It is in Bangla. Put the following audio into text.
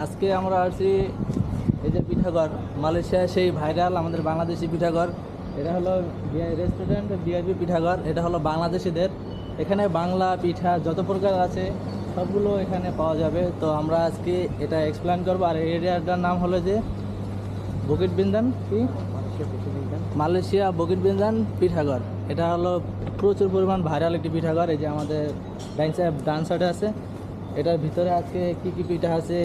আজকে আমরা আসছি এই যে পিঠাঘর, মালয়েশিয়া সেই ভাইরাল আমাদের বাংলাদেশি পিঠাঘর। এটা হলো রেস্টুরেন্ট ভিআইপি পিঠাঘর। এটা হলো বাংলাদেশিদের। এখানে বাংলা পিঠা যত প্রকার আছে সবগুলো এখানে পাওয়া যাবে। তো আমরা আজকে এটা এক্সপ্লেন করবো। আর এই এরিয়াটার নাম হলো যে বুকিট বিন্দান, কি মালয়েশিয়া বুকিট বিন্দান পিঠাঘর। এটা হলো প্রচুর পরিমাণ ভাইরাল একটি পিঠাঘর। এই যে আমাদের ডান সাইডে আছে, এটার ভিতরে আজকে কী কী পিঠা আছে